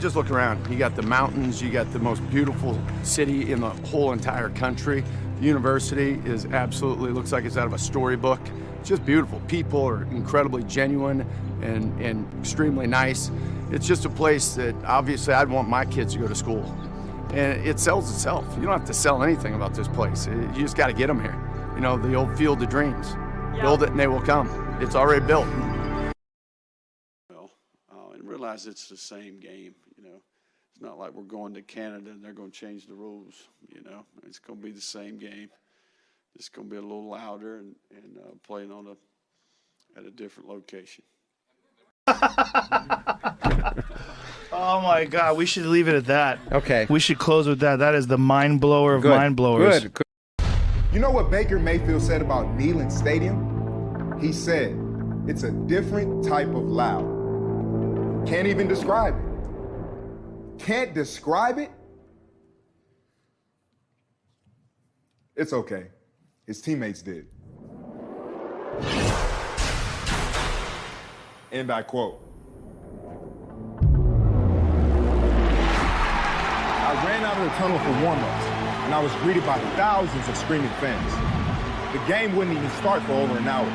just look around. You got the mountains, you got the most beautiful city in the whole entire country. The university is absolutely, looks like it's out of a storybook. It's just beautiful. People are incredibly genuine and extremely nice. It's just a place that obviously I'd want my kids to go to school. And it sells itself. You don't have to sell anything about this place. You just got to get them here. You know, the old field of dreams. Yeah. Build it and they will come. It's already built. Well, and realize it's the same game, you know. It's not like we're going to Canada and they're going to change the rules, you know. It's going to be the same game. It's going to be a little louder and playing at a different location. Oh my God, we should leave it at that. Okay. We should close with that. That is the mind blower of mind blowers. Good. You know what Baker Mayfield said about Neyland Stadium? He said, it's a different type of loud. Can't even describe it. Can't describe it? It's okay. His teammates did. And I quote, I ran out of the tunnel for warm-ups, and I was greeted by thousands of screaming fans. The game wouldn't even start for over an hour,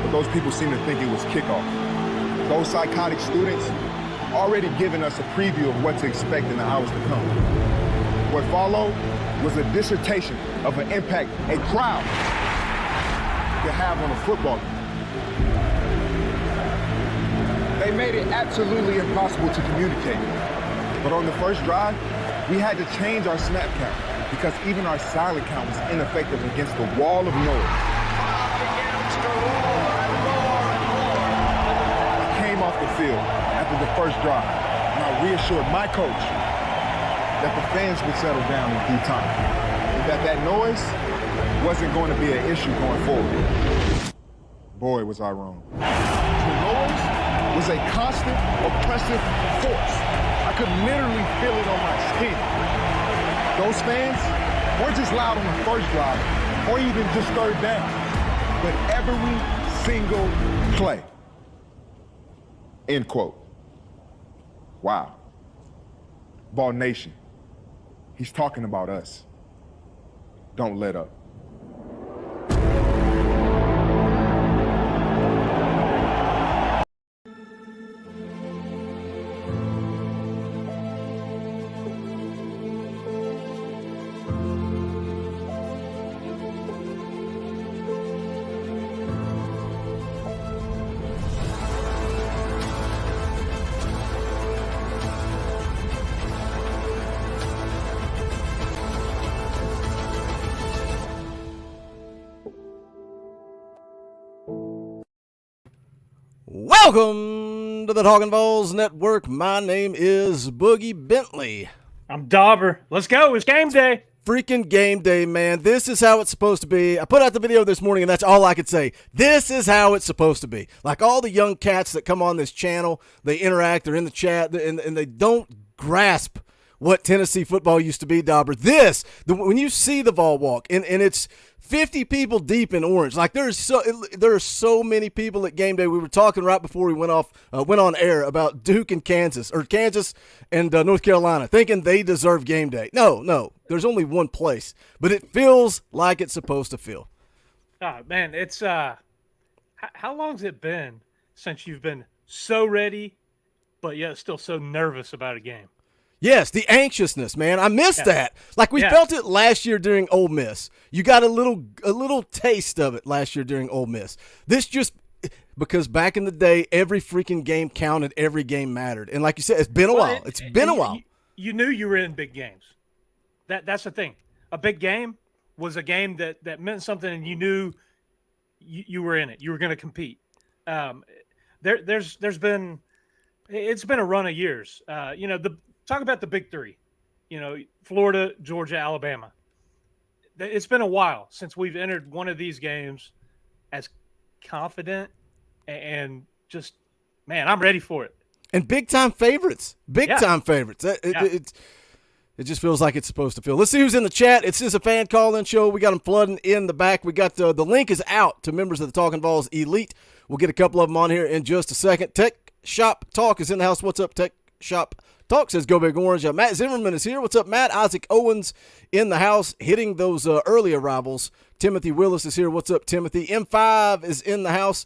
but those people seemed to think it was kickoff. Those psychotic students already giving us a preview of what to expect in the hours to come. What followed was a dissertation of an impact a crowd could have on a football game. They made it absolutely impossible to communicate. But on the first drive, we had to change our snap count because even our silent count was ineffective against the wall of noise. I came off the field after the first drive, and I reassured my coach that the fans would settle down in due time, and that noise wasn't going to be an issue going forward. Boy, was I wrong. The noise was a constant, oppressive force. I could literally feel it on my skin. Those fans weren't just loud on the first drive or even just third down, but every single play. End quote. Wow. Ball Nation, he's talking about us. Don't let up. Welcome to the Talkin VAWLS Network. My name is Boogie Bentley. I'm Dauber. Let's go. It's game day. Freaking game day, man. This is how it's supposed to be. I put out the video this morning, and that's all I could say. This is how it's supposed to be. Like all the young cats that come on this channel, they interact, they're in the chat, and they don't grasp what Tennessee football used to be, Dauber. When you see the Vol Walk, and it's 50 people deep in orange. Like there are so many people at game day. We were talking right before we went on air about Duke and Kansas and North Carolina, thinking they deserve game day. No, there's only one place, but it feels like it's supposed to feel. Oh man, it's how long's it been since you've been so ready, but yet still so nervous about a game? Yes, the anxiousness, man. I miss that. Like we felt it last year during Ole Miss. You got a little taste of it last year during Ole Miss. This just because back in the day, every freaking game counted, every game mattered. And like you said, it's been a while. It's been a while. You knew you were in big games. That's the thing. A big game was a game that meant something, and you knew you were in it. You were going to compete. It's been a run of years. Talk about the big three, Florida, Georgia, Alabama. It's been a while since we've entered one of these games as confident and just, man, I'm ready for it. And big-time favorites. Big-time favorites. It just feels like it's supposed to feel. Let's see who's in the chat. It's just a fan call-in show. We got them flooding in the back. We got the link is out to members of the Talkin VAWLS Elite. We'll get a couple of them on here in just a second. Tech Shop Talk is in the house. What's up, Tech Shop Talk says Go Big Orange. Matt Zimmerman is here. What's up, Matt? Isaac Owens in the house hitting those early arrivals. Timothy Willis is here. What's up, Timothy? M5 is in the house.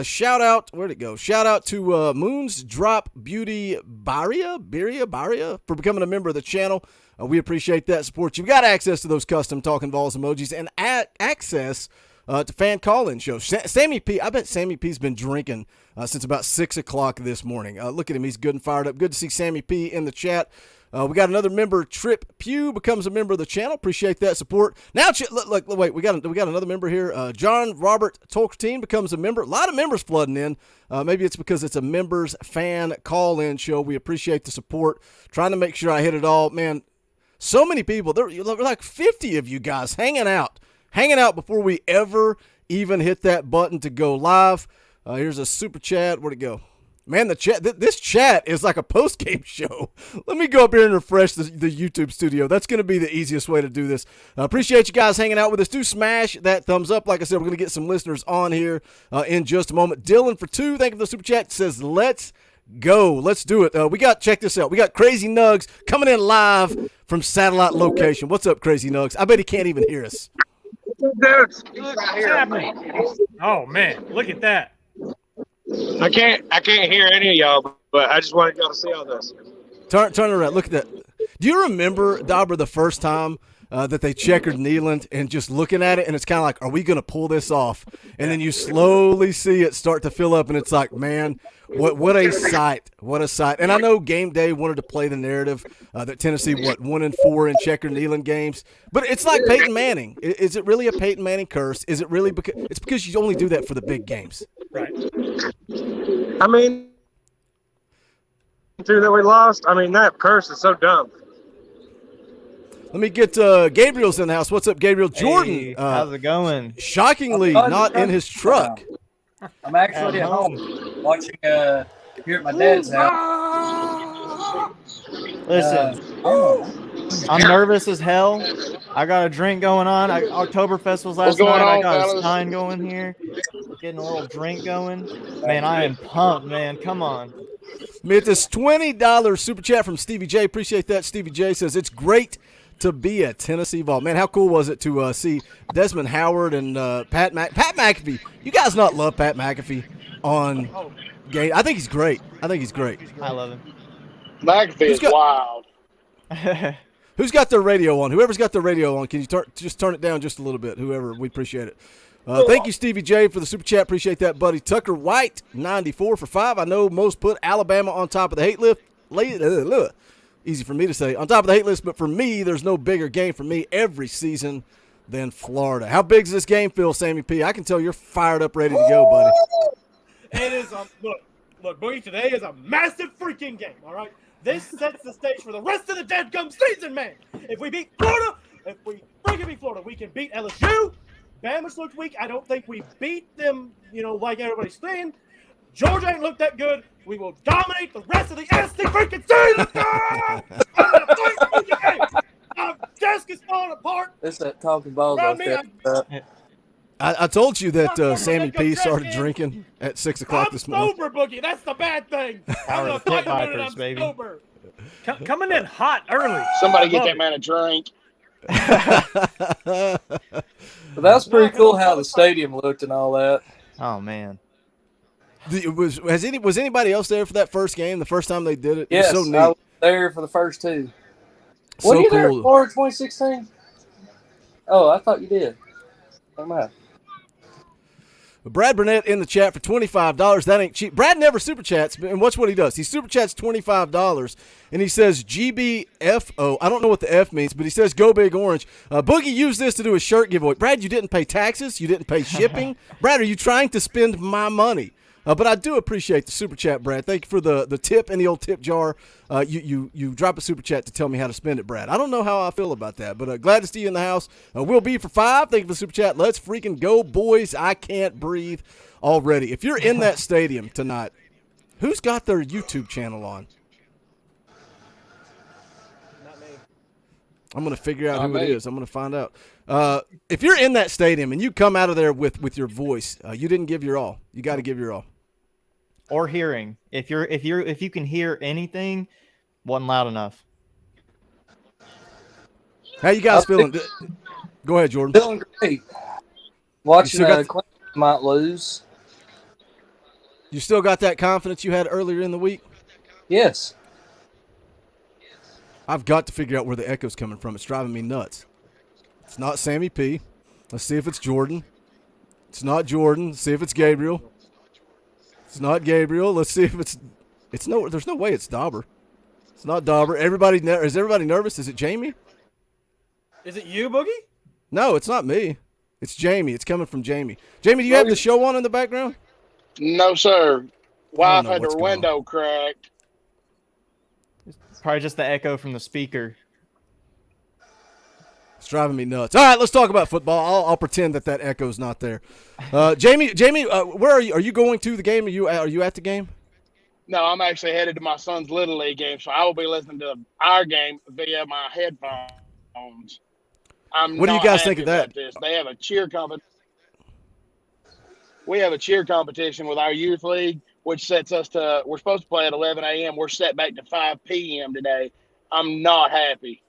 Shout out, where'd it go? Shout out to Moons Drop Beauty Baria for becoming a member of the channel. We appreciate that support. You've got access to those custom Talkin VAWLS emojis and access to fan call-in shows. Sammy P, I bet Sammy P's been drinking since about 6 o'clock this morning. Look at him. He's good and fired up. Good to see Sammy P in the chat. We got another member, Trip Pugh, becomes a member of the channel. Appreciate that support. Now, wait, we got another member here. John Robert Tolkien becomes a member. A lot of members flooding in. Maybe it's because it's a members fan call-in show. We appreciate the support. Trying to make sure I hit it all. Man, so many people. There are like 50 of you guys hanging out before we ever even hit that button to go live. Here's a super chat. Where'd it go? Man, the chat. This chat is like a post-game show. Let me go up here and refresh the YouTube studio. That's going to be the easiest way to do this. Appreciate you guys hanging out with us. Do smash that thumbs up. Like I said, we're going to get some listeners on here in just a moment. Dylan for 2, thank you for the super chat. Says, let's go. Let's do it. Check this out. We got Crazy Nugs coming in live from satellite location. What's up, Crazy Nugs? I bet he can't even hear us. Dudes, What's happening? Oh man, look at that. I can't hear any of y'all, but I just wanted y'all to see all this. Turn around. Look at that. Do you remember, Dauber, the first time that they checkered Neyland and just looking at it, and it's kind of like, are we going to pull this off? And then you slowly see it start to fill up, and it's like, man, what a sight. What a sight. And I know Game Day wanted to play the narrative that Tennessee, 1-4 in checkered Neyland games. But it's like Peyton Manning. Is it really a Peyton Manning curse? Is it really because – it's because you only do that for the big games. Right. I mean, that we lost, I mean, that curse is so dumb. Let me get Gabriel's in the house. What's up, Gabriel? Jordan. Hey, how's it going? Shockingly, not in his truck. I'm actually at home watching here at my dad's house. Listen, I'm nervous as hell. I got a drink going on. Oktoberfest was last night. I got a sign going here. Getting a little drink going. Man, I am pumped, man. Come on. It's this $20 super chat from Stevie J. Appreciate that. Stevie J says, it's great to be a Tennessee Vol. Man, how cool was it to see Desmond Howard and Pat McAfee? You guys not love Pat McAfee on game? I think he's great. I love him. McAfee is wild. Who's got their radio on? Whoever's got their radio on, can you just turn it down just a little bit? Whoever, we appreciate it. Thank you, Stevie J, for the super chat. Appreciate that, buddy. Tucker White, 94 for 5. I know most put Alabama on top of the hate list. Easy for me to say. On top of the hate list, but for me, there's no bigger game for me every season than Florida. How big does this game feel, Sammy P? I can tell you're fired up, ready to go, buddy. It is look, Boogie, today is a massive freaking game, all right? This sets the stage for the rest of the dead-gum season, man. If we beat Florida, we can beat LSU. Bama's looked weak. I don't think we beat them, like everybody's saying. Georgia ain't looked that good. We will dominate the rest of the SC freaking season. Our desk is falling apart. This that Talkin VAWLS. I told you that Sammy P started drinking at 6 o'clock this morning. I'm sober, Boogie. That's the bad thing. I'm going to fight about it. I'm baby. sober. Coming in hot early. Somebody get that man a drink. But that's pretty cool how the stadium looked and all that. Oh, man. Was anybody else there for that first game, the first time they did it? Yes, it was so neat. I was there for the first two. So Were you there cool. in Florida 2016? Oh, I thought you did. I'm out. Brad Burnett in the chat for $25. That ain't cheap. Brad never super chats, and watch what he does. He super chats $25, and he says GBFO. I don't know what the F means, but he says Go Big Orange. Boogie used this to do a shirt giveaway. Brad, you didn't pay taxes. You didn't pay shipping. Brad, are you trying to spend my money? But I do appreciate the super chat, Brad. Thank you for the tip in the old tip jar. You drop a super chat to tell me how to spend it, Brad. I don't know how I feel about that, but glad to see you in the house. We'll be for 5. Thank you for the super chat. Let's freaking go, boys. I can't breathe already. If you're in that stadium tonight, who's got their YouTube channel on? Not me. I'm going to figure out who it is. I'm going to find out. If you're in that stadium and you come out of there with your voice, you didn't give your all. You got to give your all. or hearing. If you can hear anything, wasn't loud enough. How you guys feeling? Go ahead, Jordan. Feeling great. Watching Clemson might lose. You still got that confidence you had earlier in the week? Yes. I've got to figure out where the echo's coming from. It's driving me nuts. It's not Sammy P. Let's see if it's Jordan. It's not Jordan. Let's see if it's Gabriel. It's not Gabriel. Let's see if it's no. There's no way it's Dauber. It's not Dauber. Is everybody nervous? Is it Jamie? Is it you, Boogie? No, it's not me. It's Jamie. It's coming from Jamie. Jamie, do you have the show on in the background? No, sir. Wife had her window cracked. Probably just the echo from the speaker. It's driving me nuts. All right, let's talk about football. I'll pretend that echo's not there. Jamie, where are you? Are you going to the game? Are you at the game? No, I'm actually headed to my son's Little League game, so I will be listening to our game via my headphones. What do you guys think of that? They have a cheer competition. We have a cheer competition with our youth league, which sets us to. We're supposed to play at 11 a.m. We're set back to 5 p.m. today. I'm not happy.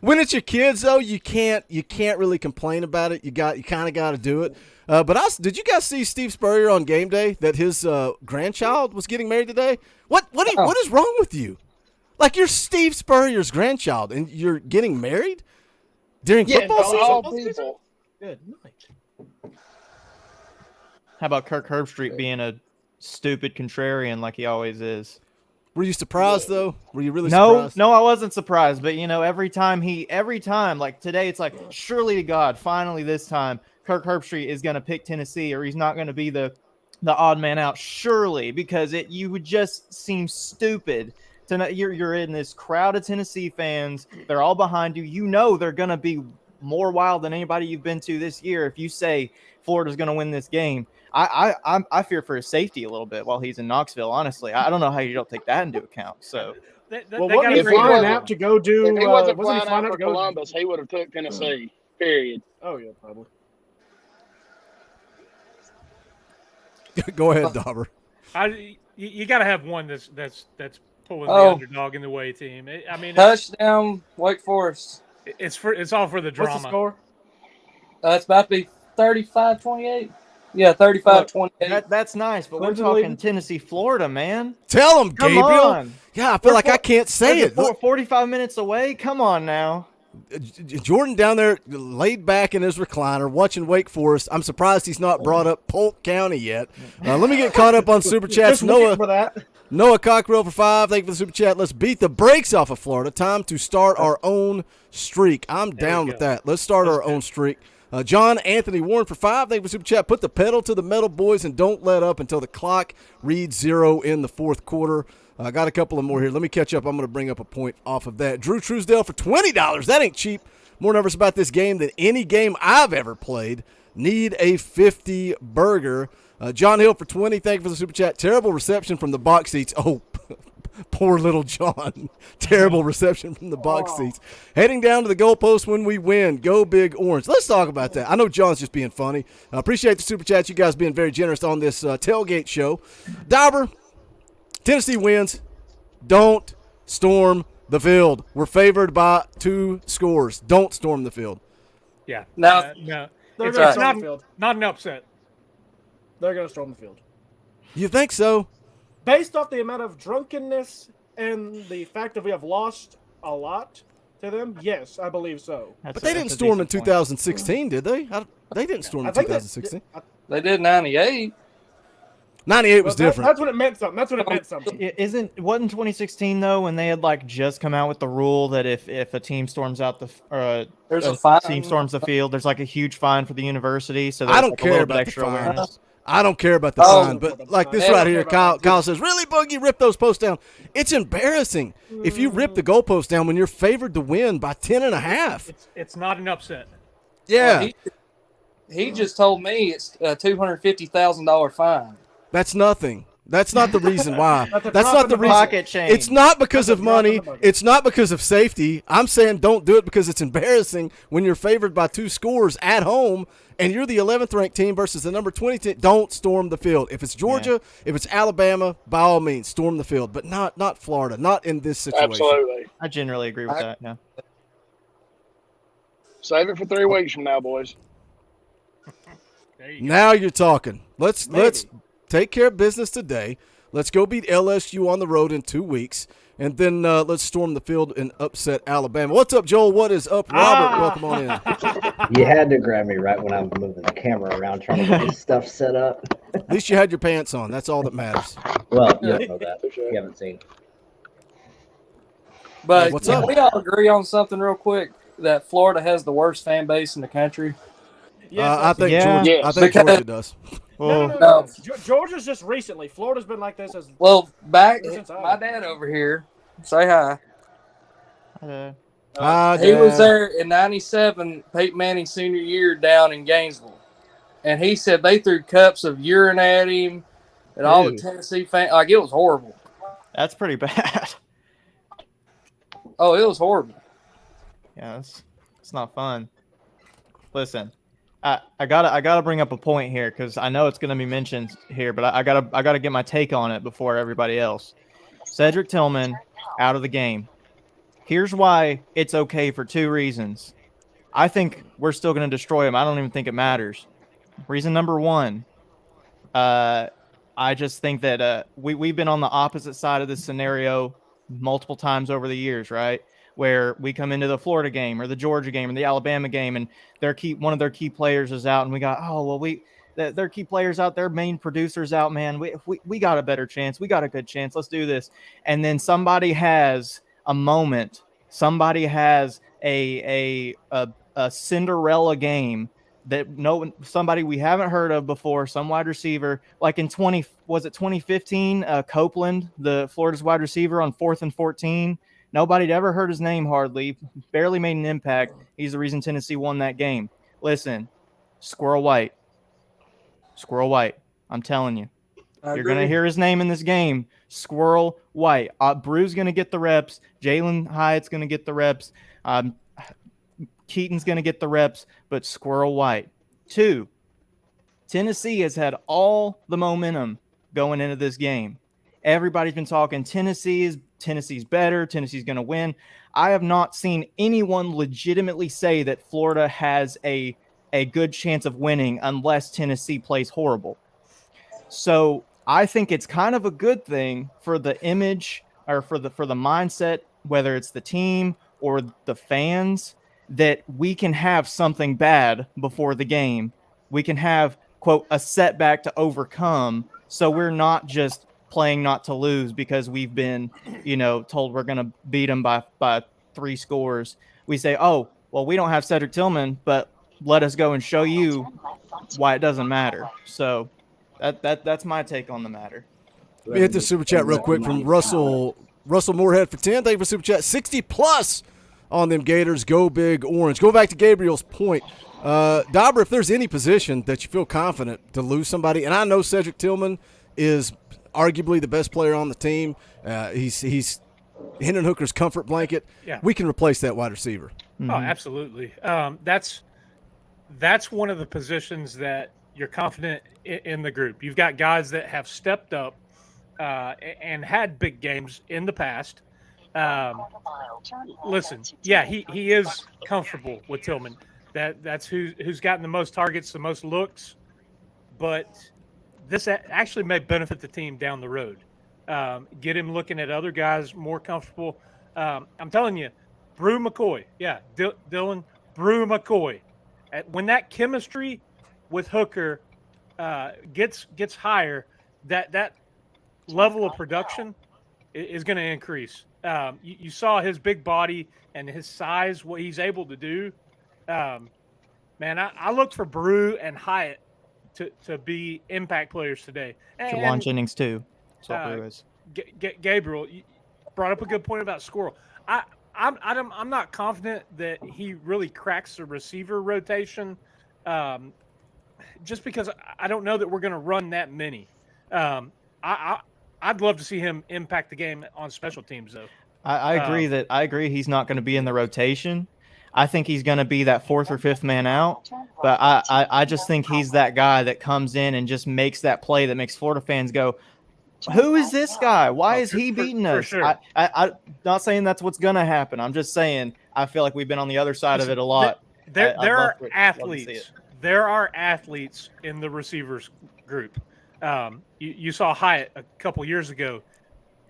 When it's your kids, though, you can't really complain about it. You kind of got to do it. But did you guys see Steve Spurrier on game day that his grandchild was getting married today? What is wrong with you? Like, you're Steve Spurrier's grandchild and you're getting married during football season? Good night. How about Kirk Herbstreit being a stupid contrarian like he always is? Were you surprised, though? Were you really surprised? No, I wasn't surprised. But, every time, like today, it's like, surely to God, finally this time, Kirk Herbstreit is going to pick Tennessee, or he's not going to be the odd man out, surely, because you would just seem stupid. You're in this crowd of Tennessee fans. They're all behind you. You know they're going to be more wild than anybody you've been to this year if you say Florida's going to win this game. I fear for his safety a little bit while he's in Knoxville, honestly. I don't know how you don't take that into account. So, if he wasn't flying out to go do, if he wasn't flying out for Columbus, he would have took Tennessee. Period. Oh yeah, probably. Go ahead, Dauber. You got to have one that's pulling the underdog in the way team. Touchdown, Wake Forest. It's all for the drama. What's the score? It's about to be 35-28. Yeah, 35-28. That's nice, but we're talking Tennessee, Florida, man. Tell them, Gabriel. Come on. Yeah, I feel like I can't say it. 45 minutes away. Come on now. Jordan down there laid back in his recliner watching Wake Forest. I'm surprised he's not brought up Polk County yet. Let me get caught up on Super Chats. Noah Cockrell for 5. Thank you for the Super Chat. Let's beat the brakes off of Florida. Time to start our own streak. I'm down with that. Let's start our own streak. John Anthony Warren for 5. Thank you for Super Chat. Put the pedal to the metal, boys, and don't let up until the clock reads 0 in the fourth quarter. I got a couple of more here. Let me catch up. I'm going to bring up a point off of that. Drew Truesdale for $20. That ain't cheap. More nervous about this game than any game I've ever played. Need a 50 burger. John Hill for 20. Thank you for the Super Chat. Terrible reception from the box seats. Oh, poor little John. Terrible reception from the box seats. Heading down to the goalpost when we win. Go Big Orange. Let's talk about that. I know John's just being funny. I appreciate the Super Chats. You guys being very generous on this tailgate show. Dauber, Tennessee wins. Don't storm the field. We're favored by 2 scores. Don't storm the field. Yeah. No. It's not an upset. They're going to storm the field. You think so? Based off the amount of drunkenness and the fact that we have lost a lot to them, yes, I believe so. But they didn't storm in 2016, did they? They didn't storm in 2016. They did 98. 98 was different. That's when it meant something. Wasn't 2016 though when they had just come out with the rule that if a team storms out there's a fine. Team storms the field, there's a huge fine for the university. So I don't care about the fine. I don't care about the fine, but like this right here, Kyle says, "Really, Boogie, rip those posts down." It's embarrassing if you rip the goalpost down when you're favored to win by 10.5. It's not an upset. Yeah, he just told me it's a $250,000 fine. That's nothing. That's not the reason why. That's a That's drop not in the the reason. Pocket change. It's not because That's a of drop in money. the bucket. It's not because of safety. I'm saying don't do it because it's embarrassing when you're favored by 2 scores at home and you're the 11th ranked team versus the number 20 team. Don't storm the field. If it's Georgia, if it's Alabama, by all means, storm the field. But not Florida. Not in this situation. Absolutely. I generally agree with that. Yeah. Save it for 3 weeks from now, boys. Now you're talking. Let's take care of business today. Let's go beat LSU on the road in 2 weeks, and then let's storm the field and upset Alabama. What's up, Joel? What is up, Robert? Welcome on in. You had to grab me right when I'm moving the camera around trying to get this stuff set up. At least you had your pants on. That's all that matters. Well, you don't know that. You haven't seen. But What's can up? we all agree on something real quick? That Florida has the worst fan base in the country. I think Yeah. Georgia. Yes. I think Because- Georgia does. No. Georgia's just recently. Florida's been like this as Well, back Since I- my dad over here, say hi. He was there in '97, Peyton Manning's senior year down in Gainesville, and he said they threw cups of urine at him, and all the Ew. Tennessee fans. Like, it was horrible. That's pretty bad. Oh, it was horrible. Yeah, it's not fun. Listen, I gotta bring up a point here because I know it's gonna be mentioned here, but I gotta get my take on it before everybody else. Cedric Tillman out of the game. Here's why it's okay for 2 reasons. I think we're still gonna destroy him. I don't even think it matters. Reason number 1, I just think that we've been on the opposite side of this scenario multiple times over the years, right? Where we come into the Florida game or the Georgia game or the Alabama game, and one of their key players is out, and we got, their key players out, their main producers out, man. We got a better chance. We got a good chance. Let's do this. And then somebody has a moment. Somebody has a Cinderella game that somebody we haven't heard of before, some wide receiver, like in 2015, Copeland, the Florida's wide receiver on 4th and 14. Nobody'd ever heard his name hardly, barely made an impact. He's the reason Tennessee won that game. Listen, Squirrel White. I'm telling you. You're going to hear his name in this game. Squirrel White. Brew's going to get the reps. Jalen Hyatt's going to get the reps. Keaton's going to get the reps, but Squirrel White. 2, Tennessee has had all the momentum going into this game. Everybody's been talking Tennessee's better. Tennessee's going to win. I have not seen anyone legitimately say that Florida has a good chance of winning unless Tennessee plays horrible. So I think it's kind of a good thing for the image or for the mindset, whether it's the team or the fans, that we can have something bad before the game. We can have, quote, a setback to overcome. So we're not just playing not to lose because we've been, told we're going to beat them by 3 scores. We say, oh, well, we don't have Cedric Tillman, but let us go and show you why it doesn't matter. So that's my take on the matter. Let me hit the super chat real quick from Russell Moorhead for 10. Thank you for super chat. 60+ on them Gators. Go Big Orange. Go back to Gabriel's point. Dauber, if there's any position that you feel confident to lose somebody, and I know Cedric Tillman is arguably the best player on the team. He's Hendon Hooker's comfort blanket. Yeah. We can replace that wide receiver. Oh, absolutely. That's one of the positions that you're confident in the group. You've got guys that have stepped up and had big games in the past. Listen, yeah, he is comfortable with Tillman. That's who's gotten the most targets, the most looks. But this actually may benefit the team down the road. Get him looking at other guys more comfortable. I'm telling you, Brew McCoy. Yeah, Dylan Brew McCoy. When that chemistry with Hooker gets higher, that level of production is going to increase. You saw his big body and his size, what he's able to do. Man, I looked for Brew and Hyatt to be impact players today. Jawan Jennings too. So Brew is. Gabriel, you brought up a good point about Squirrel. I'm not confident that he really cracks the receiver rotation, just because I don't know that we're going to run that many. I'd love to see him impact the game on special teams, though. I agree I agree he's not going to be in the rotation. I think he's going to be that fourth or fifth man out. But I just think he's that guy that comes in and just makes that play that makes Florida fans go, who is this guy? Why is he beating us? Sure. I'm not saying that's what's going to happen. I'm just saying I feel like we've been on the other side of it a lot. There are athletes. There are athletes in the receivers group. You saw Hyatt a couple years ago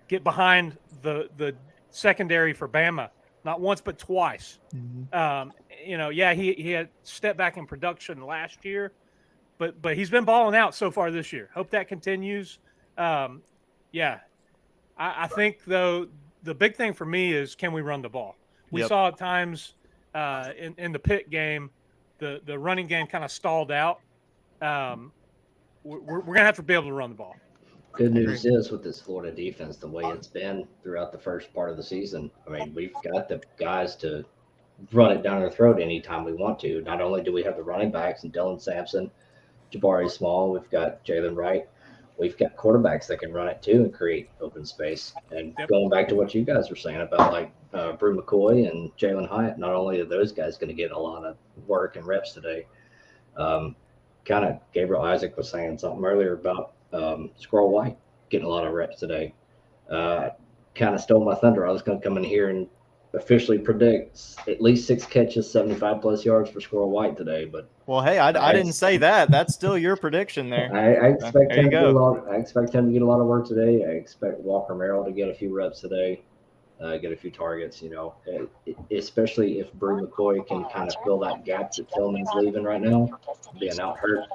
get behind the secondary for Bama, not once but twice. He had stepped back in production last year, but he's been balling out so far this year. Hope that continues. I think though the big thing for me is, can we run the ball? We saw at times in the Pitt game, the running game kind of stalled out. We're going to have to be able to run the ball. Good news is with this Florida defense, the way it's been throughout the first part of the season, I mean, we've got the guys to run it down our throat anytime we want to. Not only do we have the running backs and Dylan Sampson, Jabari Small, we've got Jalen Wright. We've got quarterbacks that can run it too and create open space. And going back to what you guys were saying about Brew McCoy and Jalen Hyatt, not only are those guys going to get a lot of work and reps today, kind of Gabriel Isaac was saying something earlier about Squirrel White getting a lot of reps today. Kind of stole my thunder. I was going to come in here and officially predict at least 6 catches, 75+ yards for Squirrel White today. But hey, I didn't say that. That's still your prediction there. I expect him to get a lot of work today. I expect Walker Merrill to get a few reps today, get a few targets. Especially if Brew McCoy can kind of fill that gap that Tillman's leaving right now, being out hurt.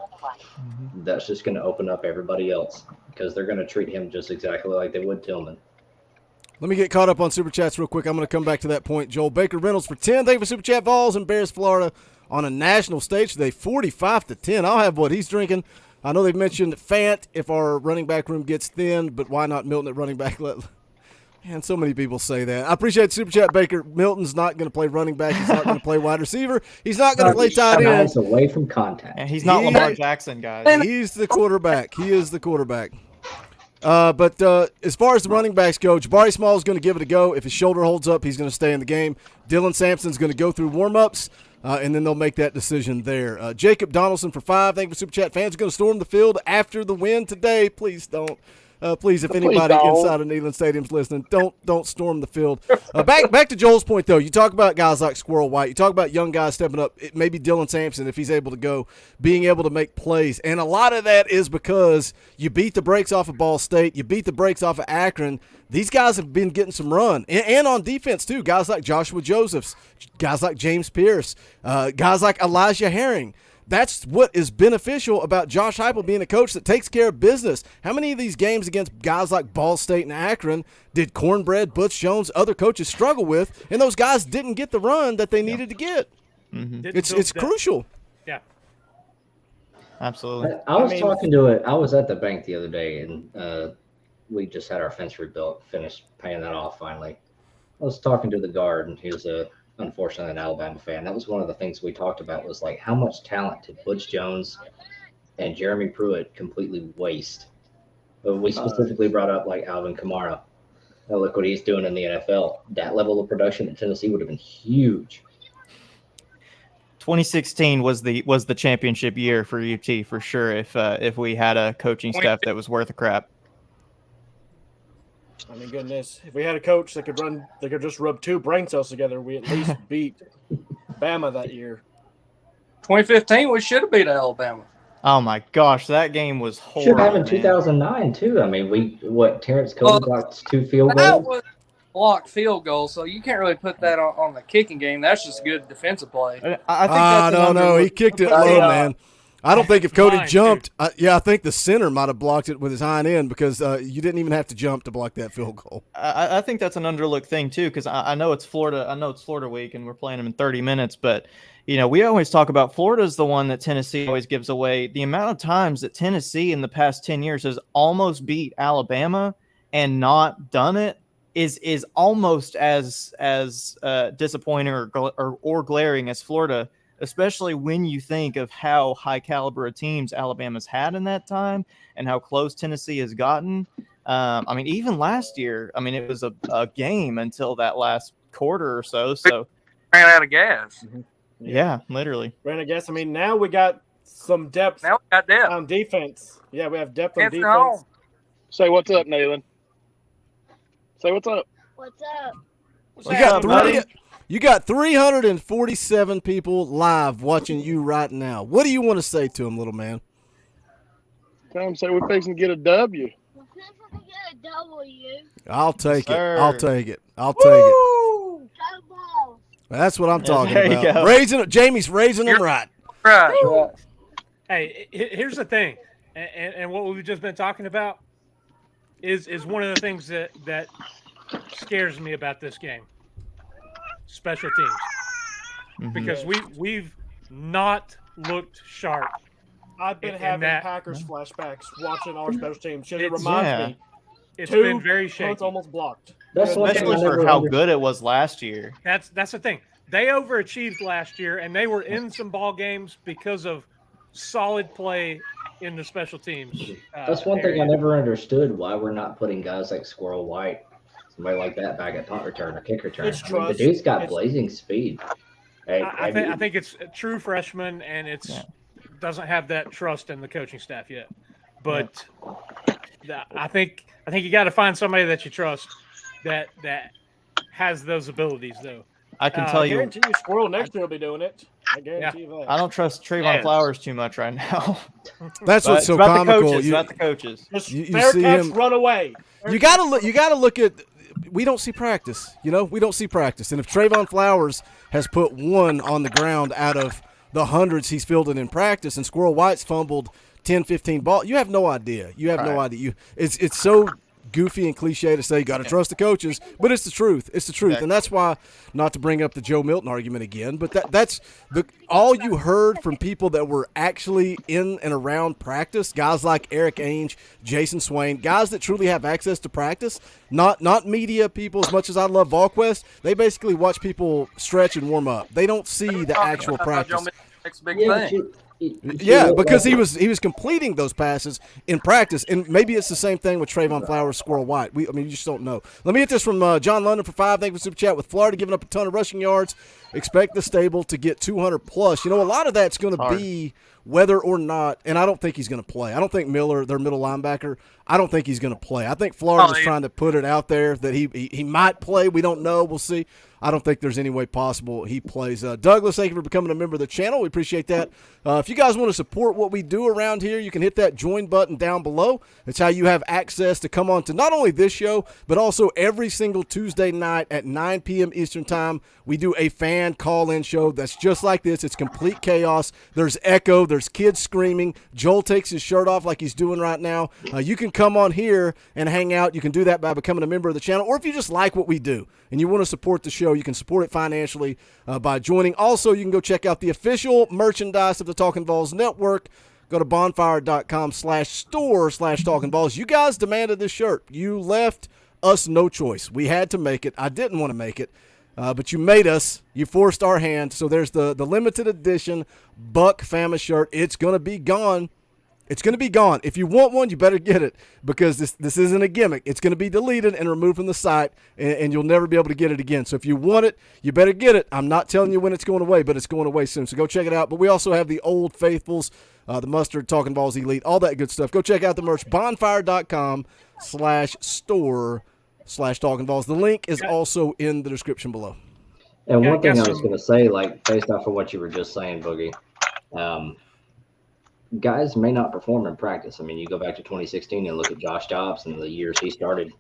That's just going to open up everybody else because they're going to treat him just exactly like they would Tillman. Let me get caught up on Super Chats real quick. I'm going to come back to that point. Joel Baker Reynolds for 10. Thank you for Super Chat. Vols embarrassed Florida on a national stage today, 45-10. I'll have what he's drinking. I know they've mentioned Fant if our running back room gets thin, but why not Milton at running back? Man, so many people say that. I appreciate Super Chat, Baker. Milton's not going to play running back. He's not going to play wide receiver. He's not going to play tight end. Away from contact. And he's not Lamar Jackson, guys. He's the quarterback. He is the quarterback. But as far as the running backs go, Jabari Small is going to give it a go. If his shoulder holds up, he's going to stay in the game. Dylan Sampson's going to go through warm-ups, and then they'll make that decision there. Jacob Donaldson for 5. Thank you for Super Chat. Fans are going to storm the field after the win today. Please don't. Please, if anybody inside of Neyland Stadium's listening, don't storm the field. Back to Joel's point, though. You talk about guys like Squirrel White. You talk about young guys stepping up. Maybe Dylan Sampson, if he's able to go, being able to make plays. And a lot of that is because you beat the brakes off of Ball State. You beat the brakes off of Akron. These guys have been getting some run. And on defense, too. Guys like Joshua Josephs, guys like James Pierce, guys like Elijah Herring. That's what is beneficial about Josh Heupel being a coach that takes care of business. How many of these games against guys like Ball State and Akron did Cornbread, Butch Jones, other coaches struggle with, and those guys didn't get the run that they needed to get? It's crucial. Yeah. Absolutely. I was at the bank the other day, and we just had our fence rebuilt, finished paying that off finally. I was talking to the guard, and he was unfortunately an Alabama fan. That was one of the things we talked about was like how much talent did Butch Jones and Jeremy Pruitt completely waste. But we specifically brought up like Alvin Kamara. Now look what he's doing in the NFL. That level of production at Tennessee would have been huge. 2016 was the championship year for UT for sure. If we had a coaching staff that was worth a crap. I mean, goodness, if we had a coach that could just rub 2 brain cells together, we at least beat Bama that year. 2015, we should have beat Alabama. Oh my gosh, that game was horrible. Should have in 2009 too. I mean, Terrence Cody blocked 2 field goals. That was blocked field goal, so you can't really put that on the kicking game. That's just good defensive play. I think no, he kicked it low, man. I don't think if Cody jumped, I think the center might have blocked it with his hind end because you didn't even have to jump to block that field goal. I think that's an underlooked thing too because I know it's Florida. I know it's Florida week and we're playing them in 30 minutes, but we always talk about Florida's the one that Tennessee always gives away. The amount of times that Tennessee in the past 10 years has almost beat Alabama and not done it is almost as disappointing or glaring as Florida especially when you think of how high caliber of teams Alabama's had in that time and how close Tennessee has gotten. I mean, even last year, I mean, it was a game until that last quarter or so. So ran out of gas. Yeah, literally. Ran out of gas. I mean, now we got some depth. Now we got depth on defense. Yeah, we have depth on Dancing defense. home. Say what's up, Neyland. Say what's up. What's up? You got 347 people live watching you right now. What do you want to say to them, little man? Tell them say we're fixing to get a W. We're fixing to get a W. I'll take it. Sir. I'll take it. I'll take it. Go Vols. That's what I'm talking There you about. go. Raising Jamie's raising them right. Right. Hey, here's the thing, and what we've just been talking about is one of the things that scares me about this game. Special teams, because we've not looked sharp. I've been in having that. Packers flashbacks watching our special teams. It reminds me. It's Two been very shaky. punts almost blocked. Especially for how good it was last year. That's the thing. They overachieved last year, and they were in some ball games because of solid play in the special teams. That's one thing I never understood, why we're not putting guys like Squirrel White, somebody like that, back at punt return or kick return. It's I mean, the trust. dude's got blazing speed. I think it's a true freshman, and doesn't have that trust in the coaching staff yet. But I think you got to find somebody that you trust that has those abilities, though. I can tell I you, guarantee you, Squirrel next year will be doing it. I guarantee you that. I don't trust Trayvon Flowers too much right now. That's But what's so it's about comical. The coaches, not the coaches. You Fair see catch, him run away. You gotta look at. We don't see practice. We don't see practice. And if Trayvon Flowers has put one on the ground out of the hundreds he's fielded in practice, and Squirrel White's fumbled 10, 15 ball, you have no idea. You have no idea. It's so goofy and cliche to say you got to trust the coaches, but it's the truth. It's the truth, Exactly. and that's why, not to bring up the Joe Milton argument again, but that's all you heard from people that were actually in and around practice. Guys like Eric Ainge, Jason Swain, guys that truly have access to practice. Not media people. As much as I love VolQuest, they basically watch people stretch and warm up. They don't see the actual practice. Next big thing. Yeah, because he was completing those passes in practice, and maybe it's the same thing with Trayvon Flowers, Squirrel White. You just don't know. Let me get this from John London for 5. Thank you for Super Chat. With Florida giving up a ton of rushing yards, expect the stable to get 200 plus. A lot of that's going to be whether or not, and I don't think he's going to play. I don't think Miller, their middle linebacker, I don't think he's going to play. I think Florida's trying to put it out there that he might play. We don't know. We'll see. I don't think there's any way possible he plays. Douglas, thank you for becoming a member of the channel. We appreciate that. If you guys want to support what we do around here, you can hit that join button down below. It's how you have access to come on to not only this show, but also every single Tuesday night at 9 p.m. Eastern Time. We do a fan call-in show that's just like this. It's complete chaos. There's echo. There's kids screaming. Joel takes his shirt off like he's doing right now. You can come on here and hang out. You can do that by becoming a member of the channel, or if you just like what we do and you want to support the show, you can support it financially by joining. Also, you can go check out the official merchandise of the Talkin VAWLS Network. Go to bonfire.com/store/Talkin VAWLS. You guys demanded this shirt. You left us no choice. We had to make it. I didn't want to make it, but you made us. You forced our hand. So there's the limited edition Buck Fama shirt. It's going to be gone. It's going to be gone. If you want one, you better get it, because this isn't a gimmick. It's going to be deleted and removed from the site, and you'll never be able to get it again. So if you want it, you better get it. I'm not telling you when it's going away, but it's going away soon. So go check it out. But we also have the Old Faithfuls, the Mustard, Talkin VAWLS Elite, all that good stuff. Go check out the merch, bonfire.com/store/Talkin VAWLS. The link is also in the description below. And one thing I was going to say, based off of what you were just saying, Boogie, guys may not perform in practice. I mean, you go back to 2016 and look at Josh Dobbs and the years he started.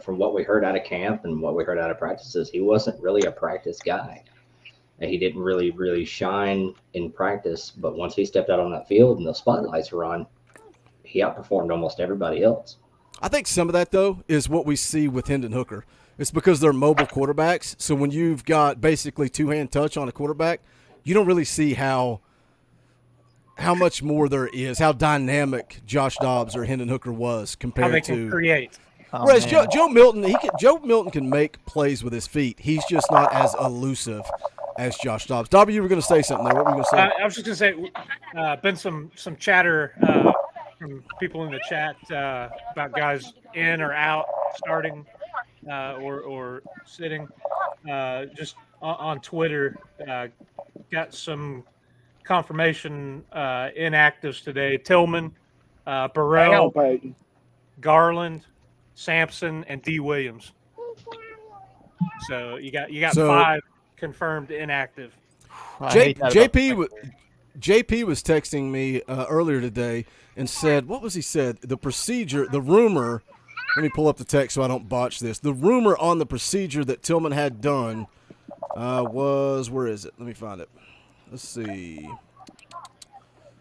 From what we heard out of camp and what we heard out of practices, he wasn't really a practice guy. And he didn't really shine in practice. But once he stepped out on that field and the spotlights were on, he outperformed almost everybody else. I think some of that, though, is what we see with Hendon Hooker. It's because they're mobile quarterbacks. So when you've got basically two-hand touch on a quarterback, you don't really see how much more there is, how dynamic Josh Dobbs or Hendon Hooker was compared how they to can create. Whereas Joe Milton, Joe Milton can make plays with his feet. He's just not as elusive as Josh Dobbs. Dobby, you were going to say something there. What were you going to say? I was just going to say, been some chatter from people in the chat about guys in or out, starting or sitting. Just on Twitter, got some confirmation inactives today. Tillman, Burrell, Garland, Sampson, and D. Williams. So you got 5 confirmed inactive. JP was texting me earlier today and said, what was he said? The procedure, the rumor. Let me pull up the text so I don't botch this. The rumor on the procedure that Tillman had done was, where is it? Let me find it. Let's see.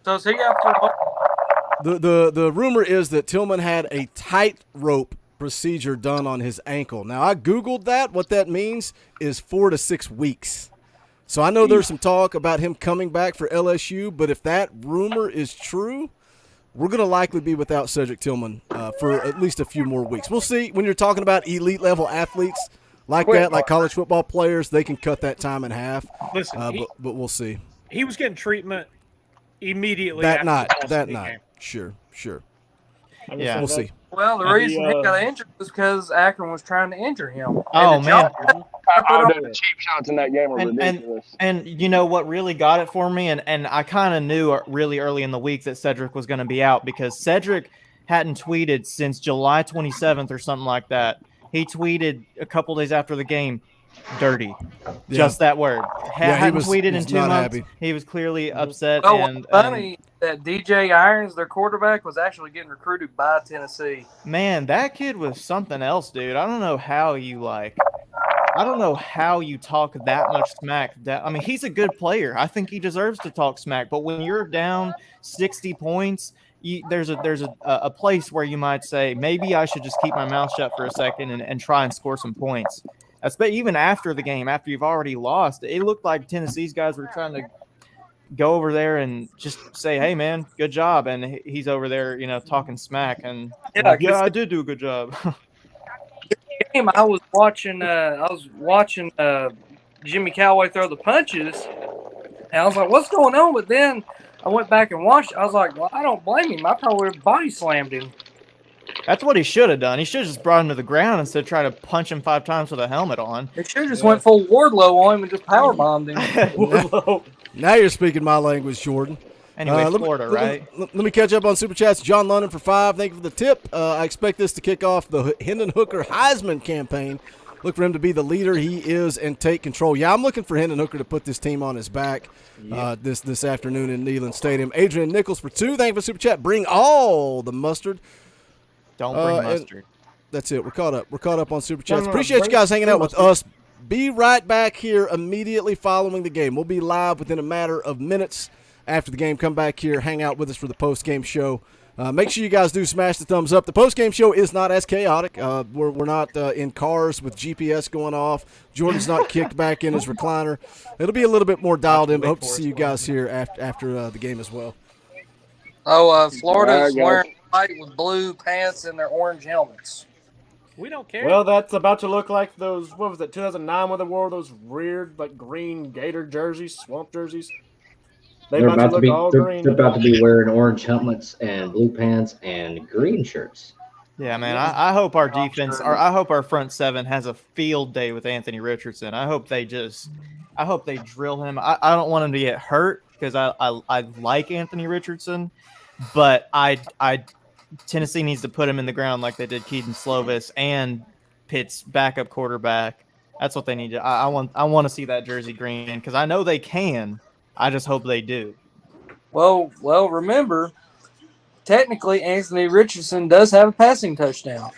So is he after what? The rumor is that Tillman had a tightrope procedure done on his ankle. Now, I Googled that. What that means is 4 to 6 weeks. So I know there's some talk about him coming back for LSU, but if that rumor is true, we're going to likely be without Cedric Tillman for at least a few more weeks. We'll see. When you're talking about elite-level athletes like that, like college football players, they can cut that time in half. Listen, but we'll see. He was getting treatment immediately that night. Game. Sure. Yeah, we'll see. Well, the reason he got injured was because Akron was trying to injure him. Oh, man. The cheap shots in that game were ridiculous. And you know what really got it for me? And I kind of knew really early in the week that Cedric was going to be out because Cedric hadn't tweeted since July 27th or something like that. He tweeted a couple days after the game, dirty. Yeah. Just that word. Hadn't tweeted in 2 months. Happy. He was clearly upset. Oh, and funny that DJ Irons, their quarterback, was actually getting recruited by Tennessee. Man, that kid was something else, dude. I don't know how you talk that much smack. I mean, he's a good player. I think he deserves to talk smack. But when you're down 60 points, there's a place where you might say, maybe I should just keep my mouth shut for a second and try and score some points. Even after the game, after you've already lost, it looked like Tennessee's guys were trying to go over there and just say, hey, man, good job. And he's over there, talking smack. And I did do a good job. Game, I was watching Jimmy Callaway throw the punches, and I was like, "What's going on?" But then I went back and watched. I was like, "Well, I don't blame him. I probably would have body slammed him." That's what he should have done. He should have just brought him to the ground instead of trying to punch him 5 times with a helmet on. They should have just went full Wardlow on him and just power bombed him. Now you're speaking my language, Jordan. Anyway, Florida, right? Let me catch up on Super Chats. John London for 5. Thank you for the tip. I expect this to kick off the Hendon Hooker Heisman campaign. Look for him to be the leader he is and take control. Yeah, I'm looking for Hendon Hooker to put this team on his back this afternoon in Neyland Stadium. Adrian Nichols for 2. Thank you for Super Chat. Bring all the mustard. Don't bring mustard. That's it. We're caught up. We're caught up on Super Chats. Appreciate you guys hanging out with us. Be right back here immediately following the game. We'll be live within a matter of minutes after the game. Come back here, hang out with us for the post-game show. Make sure you guys do smash the thumbs up. The post-game show is not as chaotic. We're not in cars with GPS going off. Jordan's not kicked back in his recliner. It'll be a little bit more dialed in. Hope to see you guys here after the game as well. Oh, Florida's wearing white with blue pants and their orange helmets. We don't care. Well, that's about to look like those, 2009 when they wore those weird, green Gator jerseys, swamp jerseys. They're about to be wearing orange helmets and blue pants and green shirts. Yeah, man. I hope our defense, I hope our front seven has a field day with Anthony Richardson. I hope they drill him. I don't want him to get hurt because I like Anthony Richardson, but Tennessee needs to put him in the ground like they did Keaton Slovis and Pitt's backup quarterback. That's what they need to. I want to see that jersey green because I know they can. I just hope they do. Well, remember, technically, Anthony Richardson does have a passing touchdown.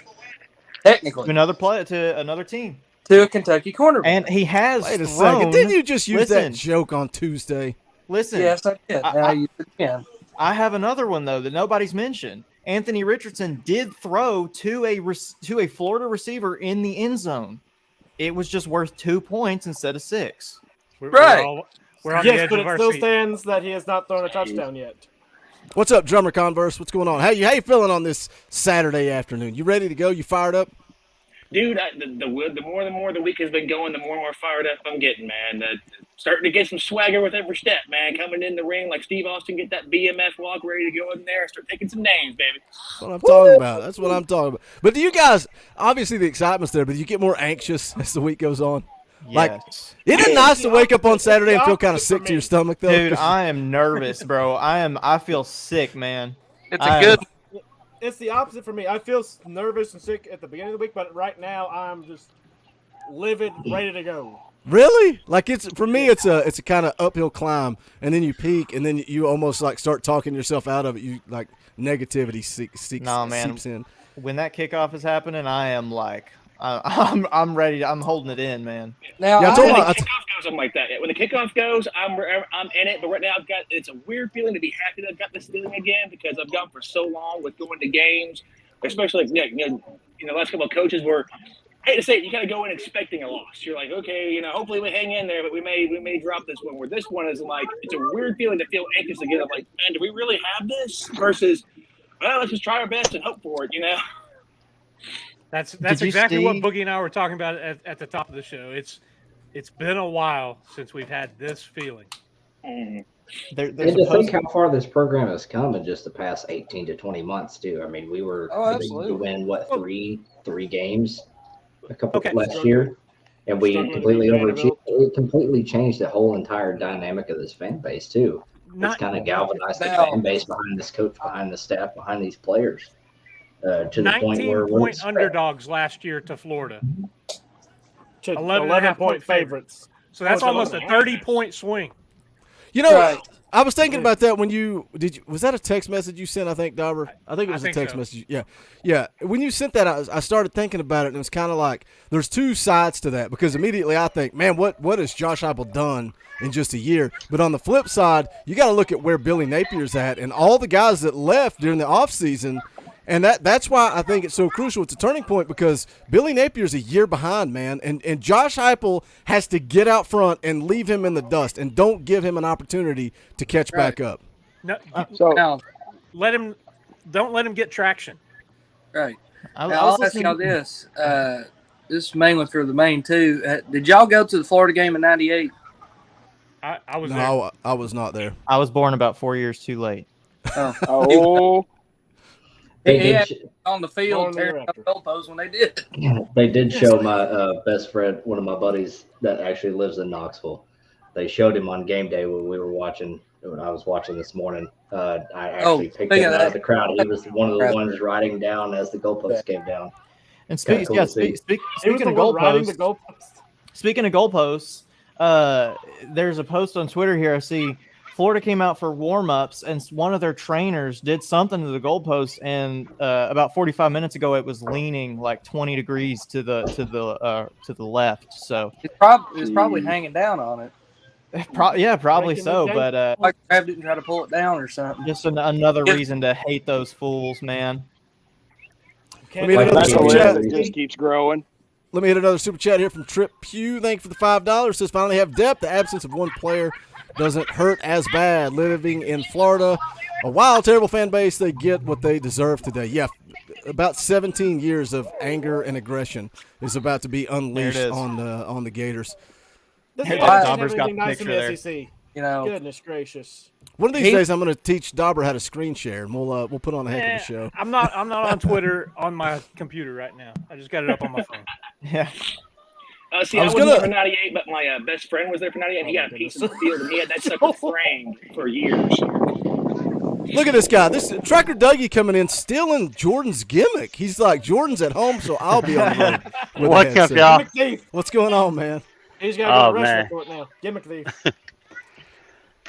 Technically. To another team. To a Kentucky cornerback. And he has Wait a second. Didn't you just use that joke on Tuesday? Listen. Yes, I did. I have another one, though, that nobody's mentioned. Anthony Richardson did throw to a Florida receiver in the end zone. It was just worth 2 points instead of 6. Right. We're on the edge but of it our still seat. stands that he has not thrown a touchdown yet. What's up, Drummer Converse? What's going on? How you feeling on this Saturday afternoon? You ready to go? You fired up? Dude, the more the week has been going, the more fired up I'm getting, man. starting to get some swagger with every step, man. Coming in the ring like Steve Austin, get that BMF walk ready to go in there, start taking some names, baby. That's what I'm talking about. That's what I'm talking about. But do you guys, obviously the excitement's there, but do you get more anxious as the week goes on? Yes. Like, isn't it nice to wake up on Saturday and feel kind of sick to your stomach, though? Dude, I am nervous, bro. I feel sick, man. It's the opposite for me. I feel nervous and sick at the beginning of the week, but right now I'm just livid, ready to go. Really? Like for me, it's a kind of uphill climb, and then you peak, and then you almost like start talking yourself out of it. You like negativity seeps in. When that kickoff is happening, I am like, I'm ready. I'm holding it in, man. Now, when the kickoff goes, I'm like that. When the kickoff goes, I'm in it. But right now, it's a weird feeling to be happy that I've got this feeling again because I've gone for so long with going to games, especially last couple of coaches were. I hate to say it, you kind of go in expecting a loss. You're like, okay, hopefully we hang in there, but we may drop this one. Where this one is like, it's a weird feeling to feel anxious again. Of like, man, do we really have this? Versus, well, let's just try our best and hope for it. That's exactly what Boogie and I were talking about at the top of the show. It's been a while since we've had this feeling. And to think how far this program has come in just the past 18 to 20 months, too. I mean, we were to win three games a couple last year, and we completely overachieved. It completely changed the whole entire dynamic of this fan base too. It's kind of galvanized the fan base behind this coach, behind the staff, behind these players, to the point where 19-point underdogs last year to Florida. 11-point favorites. So that's almost a 30-point swing. I was thinking about that when was that a text message you sent, I think, Dauber? I think it was a text message. Yeah. When you sent that, I started thinking about it, and it was kind of like there's two sides to that because immediately I think, man, what has Josh Heupel done in just a year? But on the flip side, you got to look at where Billy Napier's at and all the guys that left during the offseason. And that's why I think it's so crucial. It's a turning point because Billy Napier's a year behind, man. And Josh Heupel has to get out front and leave him in the dust and don't give him an opportunity to catch back up. No, don't let him get traction. Right. I'll ask y'all this. This is mainly for the main two. Did y'all go to the Florida game in '98? I was there. No, I was not there. I was born about 4 years too late. Oh. He had on the field tearing up goalposts when they did. They did show my best friend, one of my buddies that actually lives in Knoxville. They showed him on game day when I was watching this morning. I actually picked him out of the crowd. He was one of the ones riding down as the goalposts came down. And speaking of goalposts, there's a post on Twitter here I see. Florida came out for warm-ups, and one of their trainers did something to the goalpost, and about 45 minutes ago, it was leaning like 20 degrees to the left. So it's probably hanging down on it. Probably so. But like grabbed it and tried to pull it down or something. Just another reason to hate those fools, man. It just keeps growing. Let me hit another super chat here from Trip Pugh. Thank you for the $5. Says finally have depth. The absence of one player doesn't hurt as bad. Living in Florida, a wild, terrible fan base. They get what they deserve today. Yeah, about 17 years of anger and aggression is about to be unleashed on the Gators. This Hey, is Dauber's got the nice in picture the there. SEC. Goodness gracious. One of these days, I'm going to teach Dauber how to screen share, and we'll put on a heck of a show. I'm not on Twitter on my computer right now. I just got it up on my phone. Yeah. See, I wasn't there for '98, but my best friend was there for '98. He got a piece of the field, and he had that sucker framed for years. Look at this guy. This Tracker Dougie coming in, stealing Jordan's gimmick. He's like, Jordan's at home, so I'll be on the road. With What's up, y'all? What's going on, man? He's got to go to the restaurant now. Gimmick thief.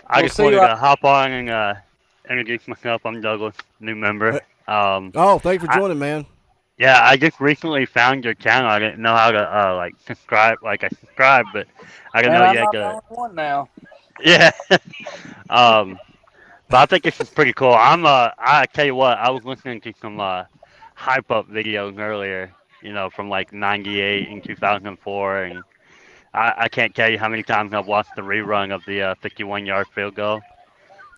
I just wanted to hop on and introduce myself. I'm Douglas, new member. Thanks for joining, man. Yeah, I just recently found your channel. I didn't know how to subscribe. Like I subscribed, but I didn't know you had to. I'm the one now. Yeah. But I think this is pretty cool. I tell you what, I was listening to some hype up videos earlier. From like '98 and 2004, and I can't tell you how many times I've watched the rerun of the 51-yard field goal.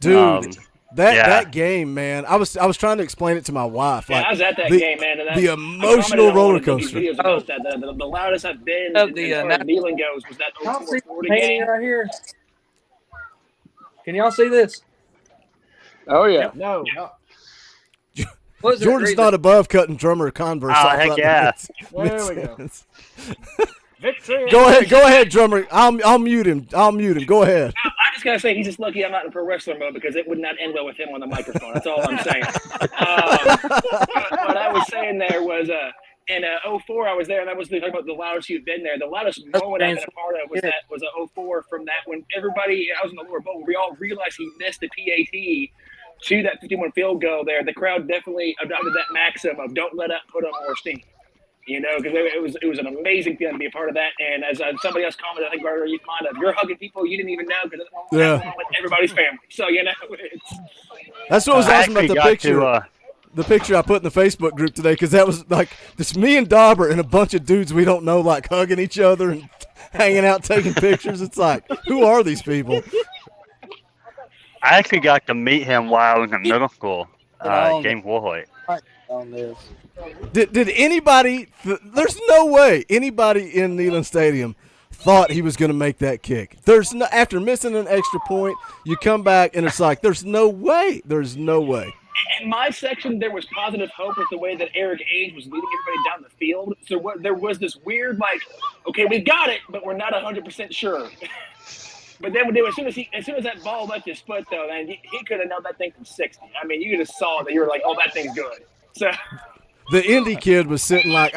Dude. That game, man. I was trying to explain it to my wife. Yeah, I was at that game, man. And the emotional roller coaster. The loudest I've been as far as kneeling goes was that 04 the painting game. right here. Can y'all see this? Oh yeah. No. What is it? Jordan's Read not it. above cutting drummer Converse Oh, off heck right yeah. There we go. Victory. Go ahead, drummer. I'll mute him. Go ahead. I'm just gonna say he's just lucky I'm not in pro wrestler mode because it would not end well with him on the microphone. That's all I'm saying. What I was saying there was in 04 I was there, and I was talking about the loudest you've been there. The loudest moment I've been a part of was a 04 from that when everybody, I was in the lower bowl, we all realized he missed the PAT to that 51 field goal there. The crowd definitely adopted that maxim of don't let up, put on more steam. You know, because it was an amazing feeling to be a part of that. And as somebody else commented, I think Barter, you mind of you're hugging people you didn't even know because that's with everybody's family. So you know, That's what was awesome about the picture. To, the picture I put in the Facebook group today, because that was like just me and Dauber and a bunch of dudes we don't know, like hugging each other and hanging out, taking pictures. It's like, who are these people? I actually got to meet him while I was in middle school. James Warholt. On this. Did anybody? There's no way anybody in Neyland Stadium thought he was going to make that kick. There's no, after missing an extra point, you come back and it's like there's no way. There's no way. in my section, there was positive hope with the way that Eric Age was leading everybody down the field. So there was this weird, like, okay, we've got it, but we're not 100% sure. But then as soon as that ball left his foot, though, man, he could have nailed that thing from 60. I mean, you just saw that you were like, oh, that thing's good. So the Indy kid was sitting like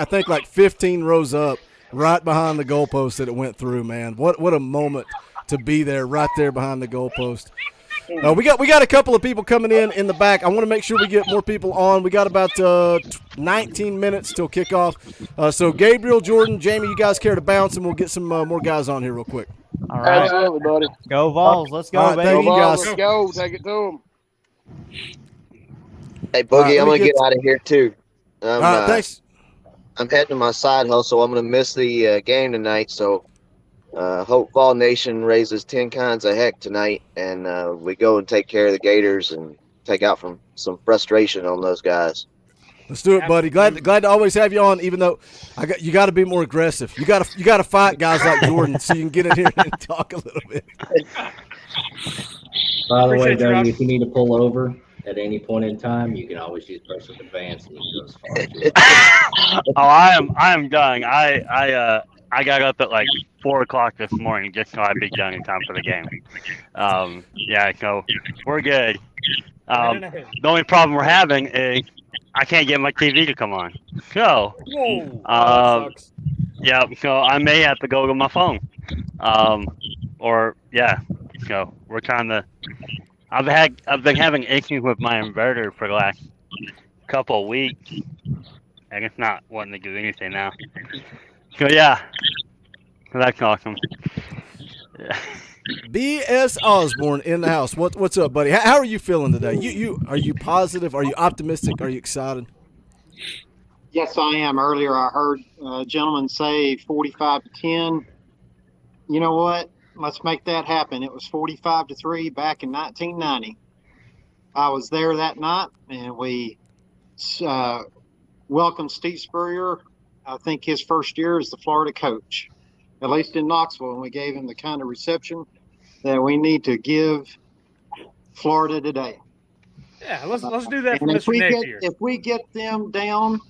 15 rows up, right behind the goalpost that it went through. Man, what a moment to be there, right there behind the goalpost. We got a couple of people coming in the back. I want to make sure we get more people on. We got about 19 minutes till kickoff. So Gabriel, Jordan, Jamie, you guys care to bounce, and we'll get some more guys on here real quick. All right. Absolutely, buddy. Go Vols. Let's go, All right, baby. thank you, guys. Let's go. Take it to them. Hey, Boogie, I'm let me going to get out of here, too. All right, thanks. I'm heading to my side hustle. I'm going to miss the game tonight, so hope Vol Nation raises 10 kinds of heck tonight, and we go and take care of the Gators and take out some frustration on those guys. Let's do it, buddy. Glad to always have you on. Even though you got to be more aggressive. You got to fight guys like Jordan so you can get in here and talk a little bit. By the way, Appreciate you, Rob. Doug, if you need to pull over at any point in time, you can always use personal advance and you can go as far as you want. Oh, I am done. I got up at like 4:00 this morning just so I'd be done in time for the game. Yeah, so we're good. The only problem we're having is I can't get my TV to come on. So, yeah, so I may have to go to my phone. So we're trying to. I've been having issues with my inverter for the last couple of weeks, and it's not wanting to do anything now. So yeah, that's awesome. Yeah. B.S. Osborne in the house. What's up, buddy? How are you feeling today? Are you positive? Are you optimistic? Are you excited? Yes, I am. Earlier, I heard a gentleman say 45-10. You know what? Let's make that happen. It was 45-3 back in 1990. I was there that night, and we welcomed Steve Spurrier. I think his first year as the Florida coach, at least in Knoxville, and we gave him the kind of reception that we need to give Florida today. Yeah, let's do that for And Mr. next year. if we get them down,